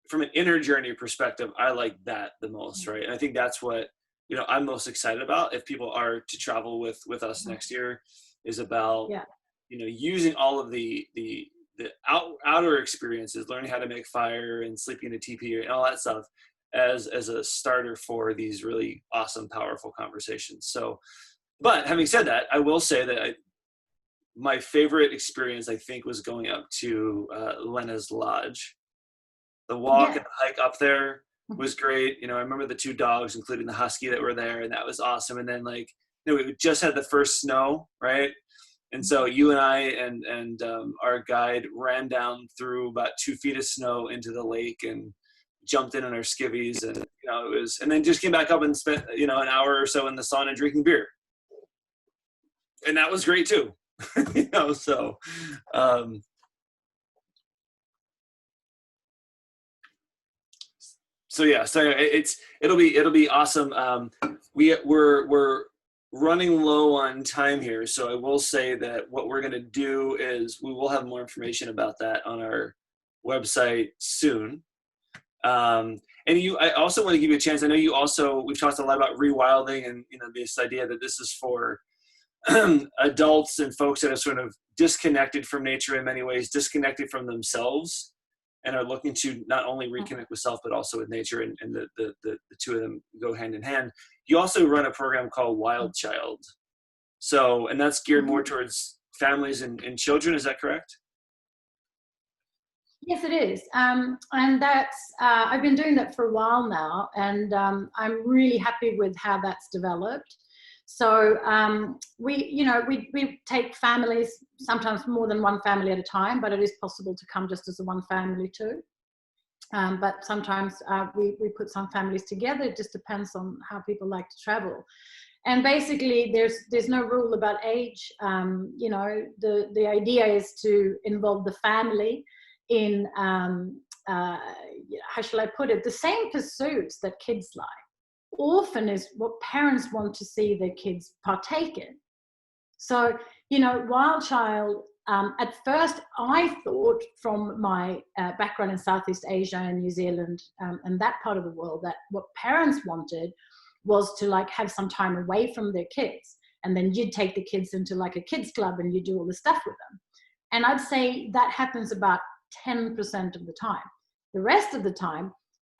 from an inner journey perspective, I like that the most, right? And I think that's what, I'm most excited about if people are to travel with us next year, is about, using all of the outer experiences, learning how to make fire and sleeping in a teepee and all that stuff as a starter for these really awesome, powerful conversations. So, but having said that, I will say that my favorite experience, I think, was going up to Lena's Lodge. The walk and the hike up there was great. You know, I remember the 2 dogs, including the husky, that were there, and that was awesome. And then, like, you know, we just had the first snow, right? And so you and I and our guide ran down through about 2 feet of snow into the lake and jumped in on our skivvies, and you know, it was, and then just came back up and spent, you know, an hour or so in the sauna drinking beer, and that was great too. You know, so so yeah, so it'll be awesome. We're running low on time here, so I will say that what we're going to do is we will have more information about that on our website soon. And I also want to give you a chance. I know we've talked a lot about rewilding, and you know, this idea that this is for adults and folks that are sort of disconnected from nature in many ways, disconnected from themselves, and are looking to not only reconnect with self but also with nature, and the 2 of them go hand in hand. You also run a program called Wild Child, so, and that's geared more towards families and children. Is that correct? Yes, it is. And that's, I've been doing that for a while now, and I'm really happy with how that's developed. So we take families, sometimes more than 1 family at a time, but it is possible to come just as a 1 family too. But sometimes we put some families together. It just depends on how people like to travel. And basically, there's no rule about age. You know, the idea is to involve the family in, how shall I put it, the same pursuits that kids like. Often is what parents want to see their kids partake in. So, you know, Wild Child, at first I thought, from my background in Southeast Asia and New Zealand and that part of the world, that what parents wanted was to like have some time away from their kids, and then you'd take the kids into like a kids club and you do all the stuff with them. And I'd say that happens about 10% of the time. The rest of the time,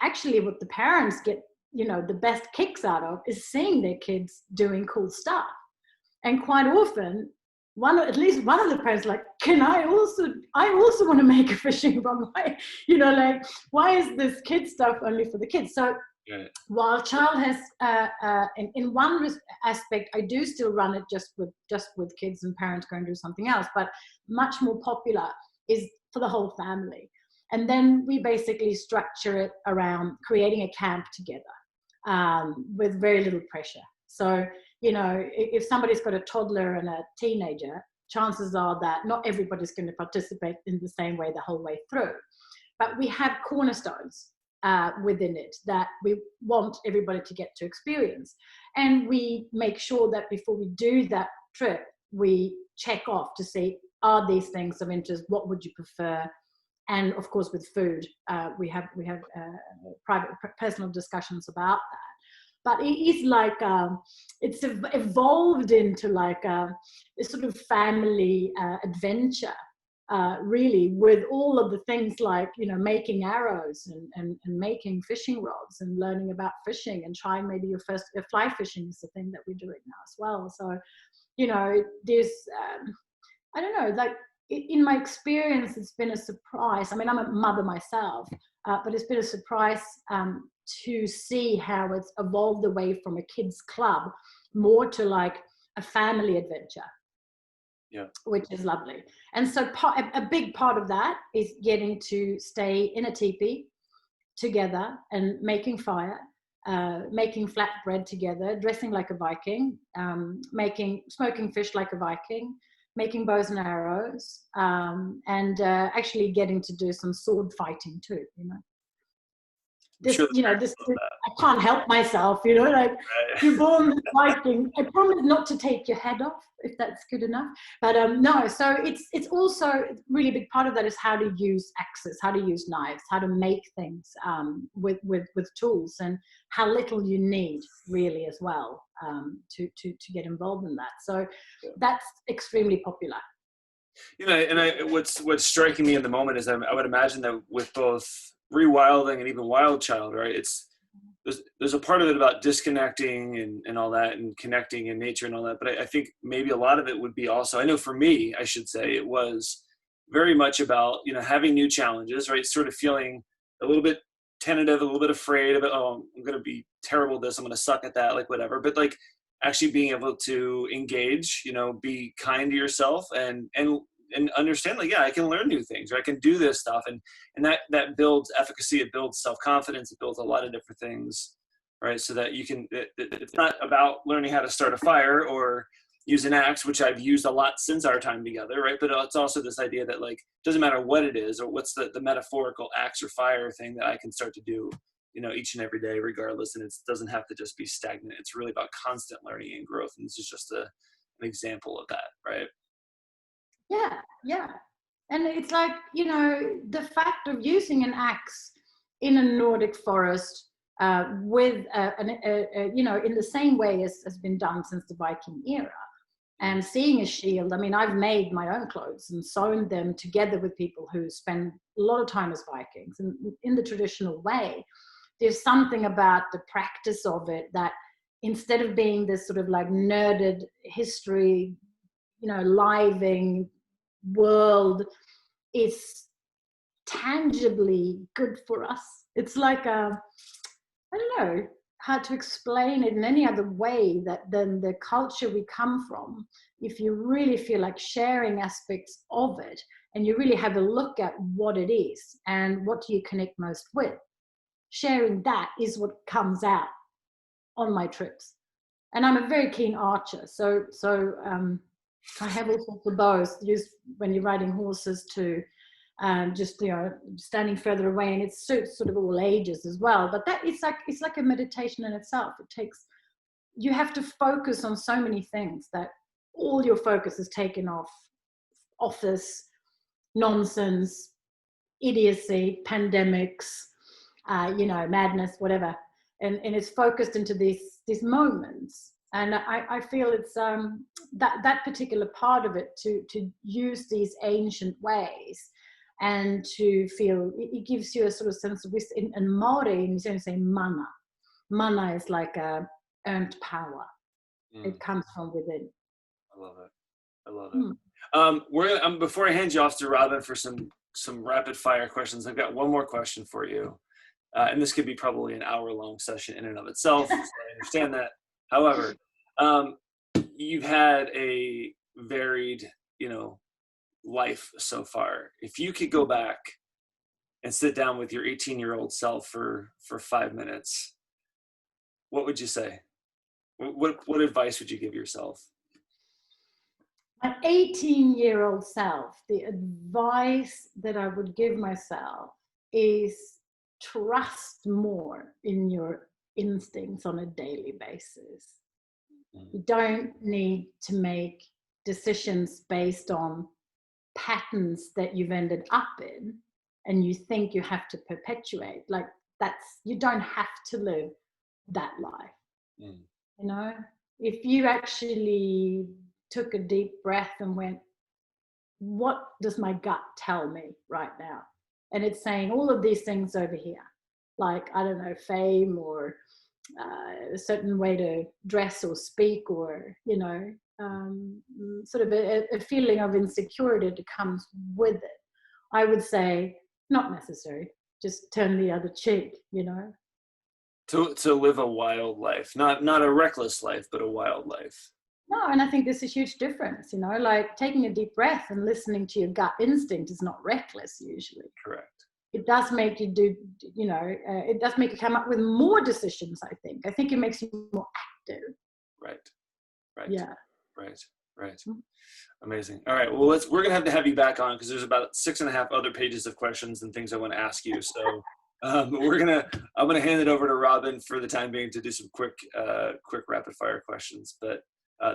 actually what the parents get, you know, the best kicks out of is seeing their kids doing cool stuff. And quite often, at least one of the parents like, I also want to make a fishing rod. Why, you know, like, why is this kid stuff only for the kids? So Wild Child has, in one aspect, I do still run it just with kids and parents going to do something else, but much more popular is for the whole family. And then we basically structure it around creating a camp together with very little pressure. So, you know, if somebody's got a toddler and a teenager, chances are that not everybody's going to participate in the same way the whole way through. But we have cornerstones within it that we want everybody to get to experience. And we make sure that before we do that trip, we check off to see, are these things of interest? What would you prefer? And of course, with food, we have private, personal discussions about that. But it is like, it's evolved into like a sort of family adventure, really, with all of the things like, you know, making arrows and making fishing rods and learning about fishing and trying maybe your first fly fishing is the thing that we're doing now as well. So, you know, there's, I don't know, like, in my experience, it's been a surprise. I mean, I'm a mother myself, but it's been a surprise to see how it's evolved away from a kids' club more to like a family adventure, which is lovely. And so a big part of that is getting to stay in a teepee together and making fire, making flatbread together, dressing like a Viking, smoking fish like a Viking, making bows and arrows, and actually getting to do some sword fighting too, you know. This, you know, this, I can't help myself, you know, like, you're born Viking. I promise not to take your head off, if that's good enough. But no, so it's also a really big part of that is how to use axes, how to use knives, how to make things with tools, and how little you need really as well to get involved in that. So that's extremely popular. You know, what's striking me in the moment is I would imagine that with both rewilding and even Wild Child, right? It's there's a part of it about disconnecting and all that, and connecting in nature and all that. But I think maybe a lot of it would be also, I know for me, I should say, it was very much about, having new challenges, right? Sort of feeling a little bit tentative, a little bit afraid of it. Oh, I'm going to be terrible at this. I'm going to suck at that, like whatever. But like actually being able to engage, be kind to yourself and understand, like, yeah, I can learn new things, or I can do this stuff. And that builds efficacy. It builds self-confidence. It builds a lot of different things, right? So that you can, it's not about learning how to start a fire or use an axe, which I've used a lot since our time together, right? But it's also this idea that, like, doesn't matter what it is or what's the metaphorical axe or fire thing that I can start to do, each and every day, regardless. And it doesn't have to just be stagnant. It's really about constant learning and growth. And this is just an example of that, right? Yeah. And it's like, the fact of using an axe in a Nordic forest with, in the same way as has been done since the Viking era. And seeing a shield, I mean, I've made my own clothes and sewn them together with people who spend a lot of time as Vikings. And in the traditional way, there's something about the practice of it that, instead of being this sort of like nerded history, living world, is tangibly good for us. It's like I don't know how to explain it in any other way than the culture we come from. If you really feel like sharing aspects of it, and you really have a look at what it is and what do you connect most with, sharing that is what comes out on my trips. And I'm a very keen archer, so I have all sorts of bows used when you're riding horses to just standing further away, and it suits sort of all ages as well. But that it's like a meditation in itself. You have to focus on so many things that all your focus is taken off office, nonsense, idiocy, pandemics, madness, whatever, and it's focused into these moments. And I feel it's that particular part of it, to use these ancient ways and to feel, it gives you a sort of sense of wisdom. In Māori, you don't say mana. Mana is like a earned power. It comes from within. I love it. We're gonna, before I hand you off to Robin for some rapid fire questions, I've got one more question for you. And this could be probably an hour-long session in and of itself. So I understand that. However, you've had a varied, life so far. If you could go back and sit down with your 18-year-old self for 5 minutes, what would you say? What advice would you give yourself? My 18-year-old self, the advice that I would give myself is trust more in your instincts on a daily basis. You don't need to make decisions based on patterns that you've ended up in and you think you have to perpetuate. Like, you don't have to live that life. If you actually took a deep breath and went, what does my gut tell me right now? And it's saying all of these things over here, like, I don't know, fame, or a certain way to dress or speak, or sort of a feeling of insecurity that comes with it. I would say not necessary. Just turn the other cheek. To live a wild life, not a reckless life, but a wild life. No, and I think there's a huge difference. Like taking a deep breath and listening to your gut instinct is not reckless usually. Correct. It does make you do, it does make you come up with more decisions, I think. I think it makes you more active. Right. Yeah. Right. Amazing. All right. Well, we're going to have you back on, because there's about 6.5 other pages of questions and things I want to ask you. So I'm going to hand it over to Robin for the time being to do some quick rapid fire questions. But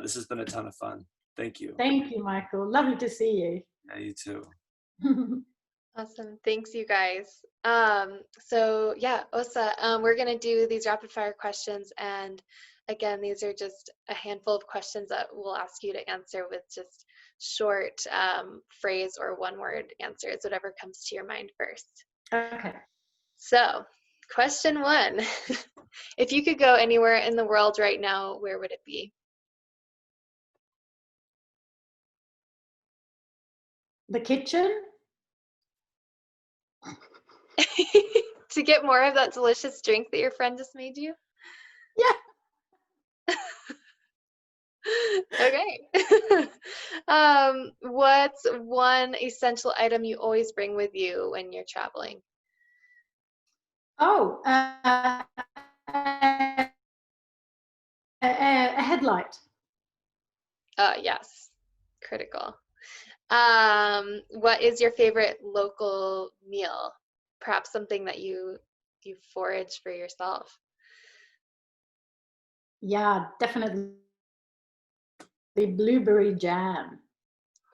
this has been a ton of fun. Thank you. Thank you, Michael. Lovely to see you. Yeah, you too. Awesome. Thanks, you guys. So yeah, Osa, we're going to do these rapid fire questions. And again, these are just a handful of questions that we'll ask you to answer with just short phrase or one word answers, whatever comes to your mind first. Okay. So Question 1. If you could go anywhere in the world right now, where would it be? The kitchen? To get more of that delicious drink that your friend just made you? Yeah. Okay. What's one essential item you always bring with you when you're traveling? Oh, a headlight. Yes, critical. What is your favorite local meal? Perhaps something that you forage for yourself. Yeah, definitely blueberry jam.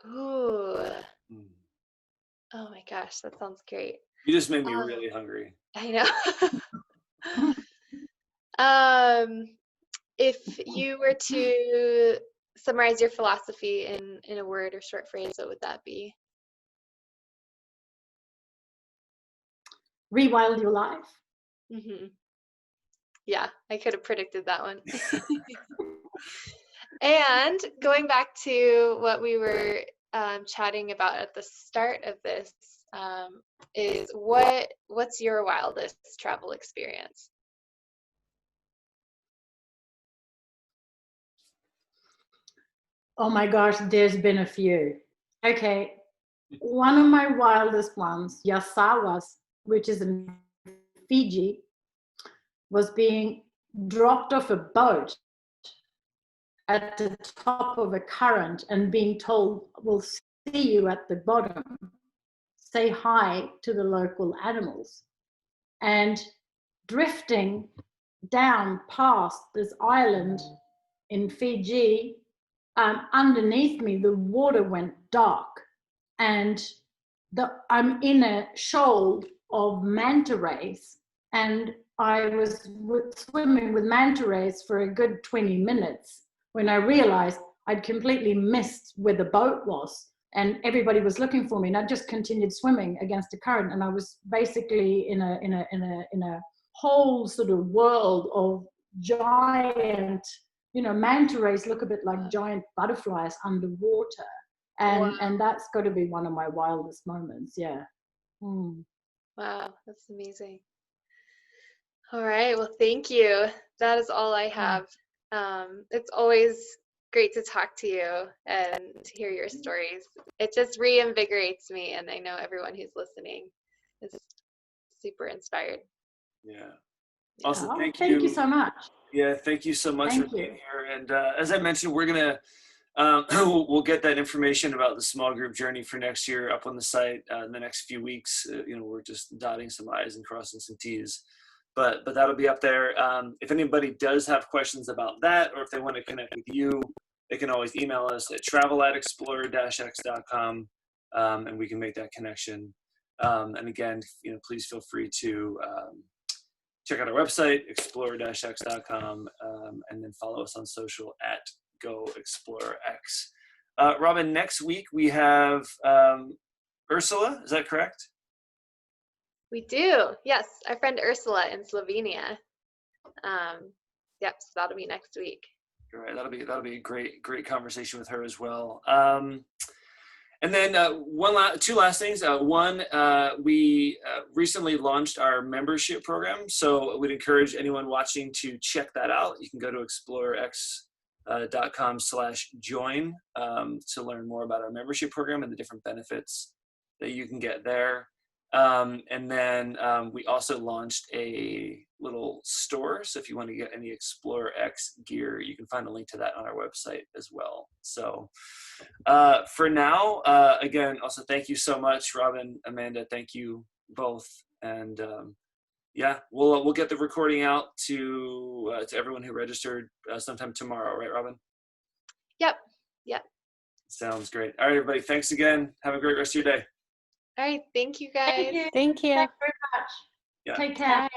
Ooh, Mm. oh my gosh, that sounds great. You just made me Um, really hungry. I know. If you were to summarize your philosophy in a word or short phrase, what would that be? Rewild your life. Hmm. Yeah, I could have predicted that one. And going back to what we were chatting about at the start of this, is what's your wildest travel experience? Oh my gosh, there's been a few. Okay, one of my wildest ones, Yasawas, which is in Fiji, was being dropped off a boat at the top of a current and being told, we'll see you at the bottom. Say hi to the local animals. And drifting down past this island in Fiji, underneath me, the water went dark. And I'm in a shoal of manta rays, and I was swimming with manta rays for a good 20 minutes when I realized I'd completely missed where the boat was, and everybody was looking for me, and I just continued swimming against the current, and I was basically in a whole sort of world of giant, manta rays look a bit like giant butterflies underwater. Wow. And that's got to be one of my wildest moments. Yeah. Wow, that's amazing. All right, well, thank you. That is all I have. It's always great to talk to you and to hear your stories. It just reinvigorates me, and I know everyone who's listening is super inspired. Yeah. Also, thank you so much. Yeah, thank you so much for being here. And as I mentioned, we're gonna we'll get that information about the small group journey for next year up on the site in the next few weeks. We're just dotting some I's and crossing some T's, but that'll be up there. If anybody does have questions about that, or if they want to connect with you, they can always email us at travel@explorer-x.com, and we can make that connection. And again, please feel free to check out our website, explorer-x.com, and then follow us on social at GoExploreX. Robin, next week we have Ursula, is that correct? We do, yes. Our friend Ursula in Slovenia. Yep, so that'll be next week. All right, that'll be a great conversation with her as well. And then two last things. One, we recently launched our membership program, so we'd encourage anyone watching to check that out. You can go to explorerx.com/join to learn more about our membership program and the different benefits that you can get there. And then we also launched a little store, so if you want to get any Explorer X gear, you can find a link to that on our website as well. So for now, again, also thank you so much, Robin, Amanda, thank you both. And yeah, we'll get the recording out to everyone who registered sometime tomorrow, right, Robin? Yep. Sounds great. All right, everybody, thanks again. Have a great rest of your day. All right, thank you guys. Thank you. Thanks very much. Yeah. Take care. Bye.